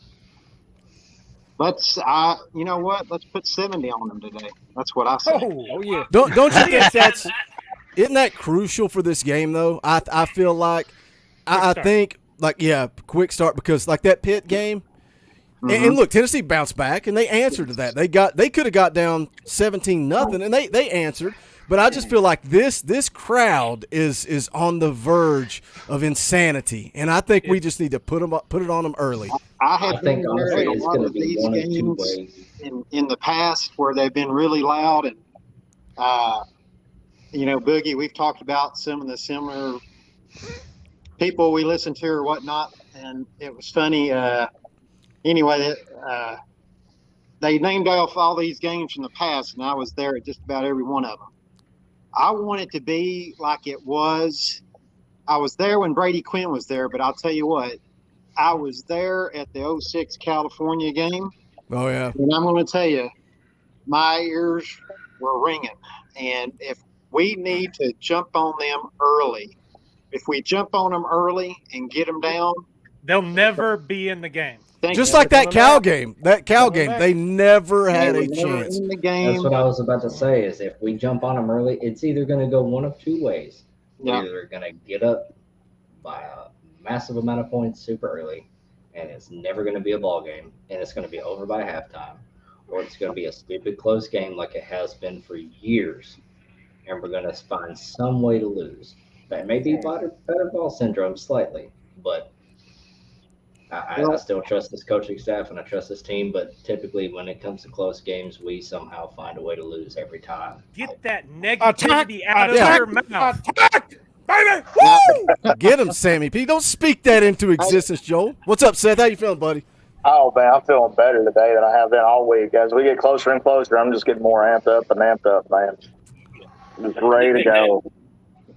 you know what? Let's put 70 on them today. That's what I say. Oh yeah. Don't you think isn't that crucial for this game though? I feel like I think quick start, because like that Pitt game. And look, Tennessee bounced back and they answered to that. They could have got down 17-0 and they answered. But I just feel like this crowd is on the verge of insanity, and I think we just need to put it on them early. I have been think there honestly in a it's lot going to of be these one of two games ways. in the past where they've been really loud, and Boogie, we've talked about some of the similar people we listen to or whatnot, and it was funny. Anyway, they named off all these games from the past, and I was there at just about every one of them. I want it to be like it was. I was there when Brady Quinn was there, but I'll tell you what, I was there at the 06 California game. Oh, yeah. And I'm going to tell you, my ears were ringing. And if we need to jump on them early, if we jump on them early and get them down, they'll never be in the game. Just like that Cal game. That Cal game, they never had a chance. In the game. That's what I was about to say. Is if we jump on them early, it's either going to go one of two ways. Yeah. We're either going to get up by a massive amount of points super early, and it's never going to be a ball game, and it's going to be over by halftime, or it's going to be a stupid close game like it has been for years, and we're going to find some way to lose. That may be battered ball syndrome slightly, but I still trust this coaching staff and I trust this team, but typically when it comes to close games, we somehow find a way to lose every time. Get that negativity out of your mouth. Baby! Woo! Get him, Sammy P. Don't speak that into existence, Joel. What's up, Seth? How you feeling, buddy? Oh, man, I'm feeling better today than I have been all week. As we get closer and closer, I'm just getting more amped up, man. Just ready to go.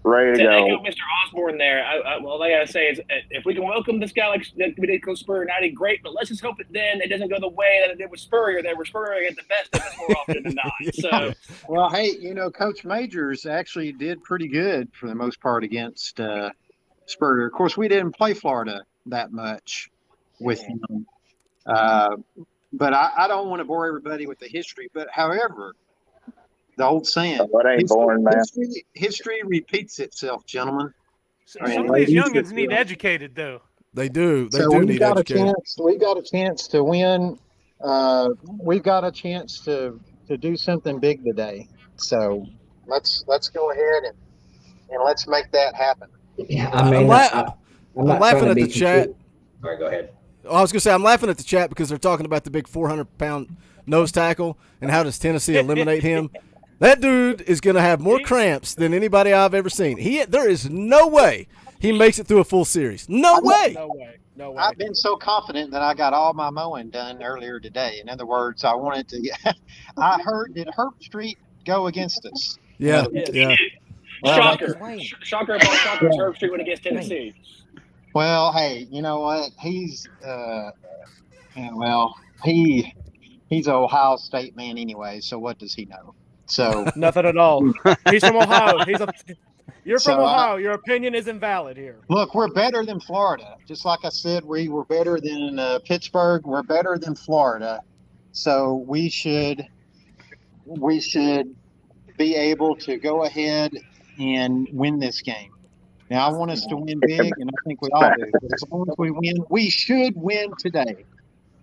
Ready to go. Mr. Osborne there. All I got to say is if we can welcome this guy like we did Coach Spurrier United, great, but let's just hope it doesn't go the way that it did with Spurrier. That we're Spurrier at the best of us more often than not. So, well, hey, Coach Majors actually did pretty good for the most part against Spurrier. Of course, we didn't play Florida that much with him. But I don't want to bore everybody with the history. But however, the old saying, history repeats itself, gentlemen. Some of these youngins need educated, though. They do. They so do we've need got educated. We've got a chance to win. We've got a chance to do something big today. So let's go ahead and let's make that happen. Yeah, I'm laughing at the chat. All right, go ahead. I was going to say, I'm laughing at the chat because they're talking about the big 400-pound nose tackle and how does Tennessee eliminate him. That dude is going to have more cramps than anybody I've ever seen. There is no way he makes it through a full series. No way. No way. I've been so confident that I got all my mowing done earlier today. In other words, I wanted to I heard, did Herb Street go against us? Yeah. Shocker. Shocker about Shocker. Herb Street went against Tennessee. Well, hey, you know what? He's he's an Ohio State man anyway, so what does he know? So nothing at all. He's from Ohio. You're from Ohio. Your opinion isn't valid here. Look, we're better than Florida. Just like I said, we were better than Pittsburgh. We're better than Florida. So we should be able to go ahead and win this game. Now, I want us to win big, and I think we all do. But as long as we win, we should win today.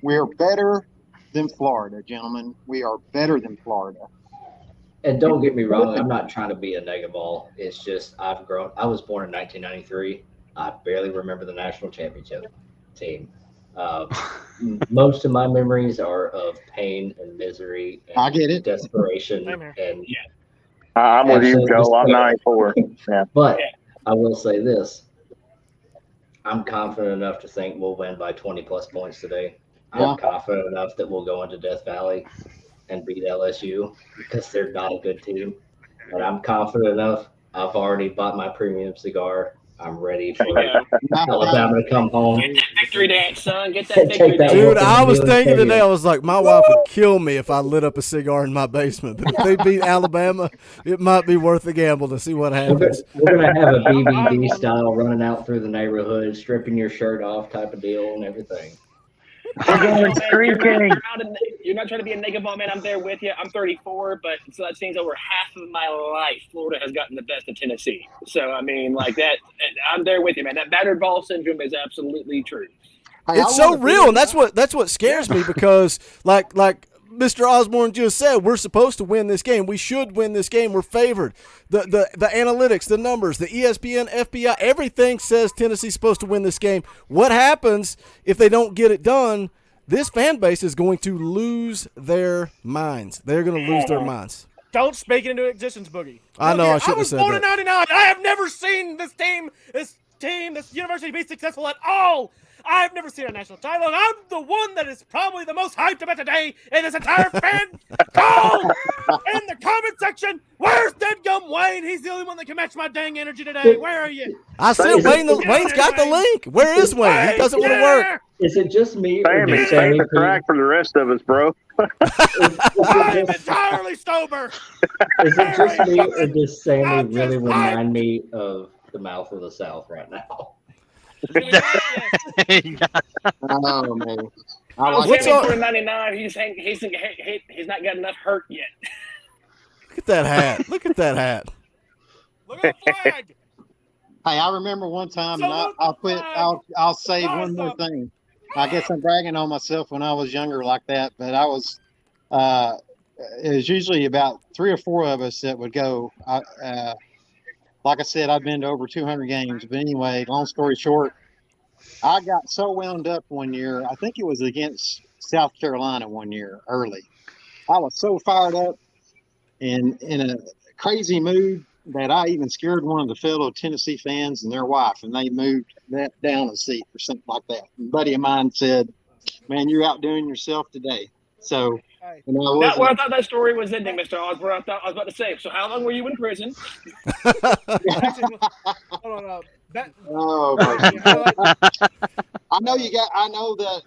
We're better than Florida, gentlemen. We are better than Florida. And don't get me wrong, I'm not trying to be a negaball. It's just I've grown. I was born in 1993. I barely remember the national championship team. Most of my memories are of pain and misery and I get it. Desperation. And I'm with you, Joe. I'm 94. Yeah. But I will say this. I'm confident enough to think we'll win by 20-plus points today. I'm confident enough that we'll go into Death Valley and beat LSU because they're not a good team. But I'm confident enough. I've already bought my premium cigar. I'm ready for Alabama to come home. Get that victory dance, son. Get that victory dance. Dude, I was thinking today, I was like, my wife would kill me if I lit up a cigar in my basement. But if they beat Alabama, it might be worth the gamble to see what happens. We're going to have a BBD style running out through the neighborhood, stripping your shirt off type of deal and everything. We're going streaking. You're not trying to be a negative ball, man. I'm there with you. I'm 34, but so that seems over half of my life, Florida has gotten the best of Tennessee. So, I mean, like that, I'm there with you, man. That battered ball syndrome is absolutely true. It's so real, and that's what scares me because, like Mr. Osborne just said, we're supposed to win this game. We should win this game. We're favored. The analytics, the numbers, the ESPN, FBI, everything says Tennessee's supposed to win this game. What happens if they don't get it done? This fan base is going to lose their minds. They're going to lose their minds. Don't speak it into existence, Boogie. I know, I shouldn't have said that. I was born in 99. I have never seen this university be successful at all. I've never seen a national title, and I'm the one that is probably the most hyped about today in this entire fan call in the comment section. Where's Deadgum Wayne? He's the only one that can match my dang energy today. Where are you? I said Wayne's got the link. Where is Wayne? He doesn't want to work. Is it just me? Sammy, paint the track for the rest of us, bro. I'm entirely sober. Is it just me, or does Sammy really remind me of the mouth of the South right now? Oh man. What's on 99? He's not got enough hurt yet. Look at that hat. Look at that hat. Look at the flag. Hey, I remember one time, and I'll say one more thing. I guess I'm bragging on myself when I was younger like that, but I was, it was usually about 3 or 4 of us that would go. Like I said, I've been to over 200 games, but anyway, long story short, I got so wound up one year. I think it was against South Carolina one year early. I was so fired up and in a crazy mood that I even scared one of the fellow Tennessee fans and their wife, and they moved that down a seat or something like that. A buddy of mine said, "Man, you're outdoing yourself today." So, Well, I thought that story was ending, Mr. Osborne. I was about to say. So, how long were you in prison? Hold on. Oh, my I know that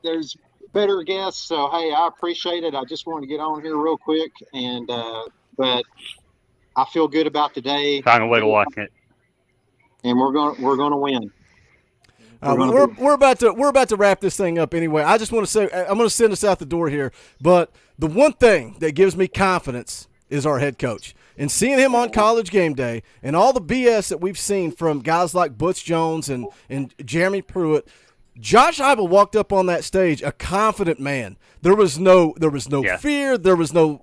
there's better guests, so hey, I appreciate it. I just wanted to get on here real quick, and but I feel good about today. Find a way to watch it, and we're gonna win. We're about to wrap this thing up anyway. I just want to say I'm going to send us out the door here, but the one thing that gives me confidence is our head coach. And seeing him on College Game Day and all the BS that we've seen from guys like Butch Jones and Jeremy Pruitt, Josh Heupel walked up on that stage a confident man. There was no fear. There was no.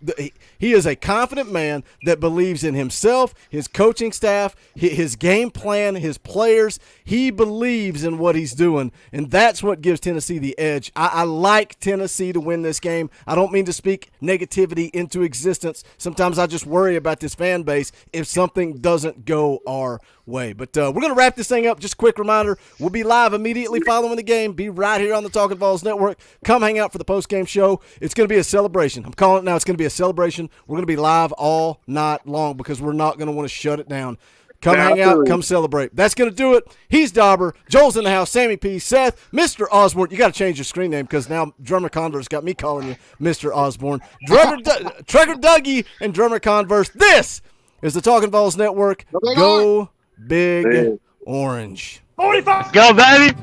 He is a confident man that believes in himself, his coaching staff, his game plan, his players. He believes in what he's doing, and that's what gives Tennessee the edge. I like Tennessee to win this game. I don't mean to speak negativity into existence. Sometimes I just worry about this fan base if something doesn't go our way. But we're going to wrap this thing up. Just a quick reminder, we'll be live immediately following the game. Be right here on the Talkin VAWLS Network. Come hang out for the post-game show. It's going to be a celebration. I'm calling it now. It's going to be a celebration. We're going to be live all night long because we're not going to want to shut it down. Come hang out. Come celebrate. That's going to do it. He's Dauber. Joel's in the house. Sammy P. Seth. Mr. Osborne. You got to change your screen name because now Drummer Converse got me calling you Mr. Osborne. Trucker Dougie and Drummer Converse. This is the Talkin VAWLS Network. Go Big Orange. 45. Go, baby.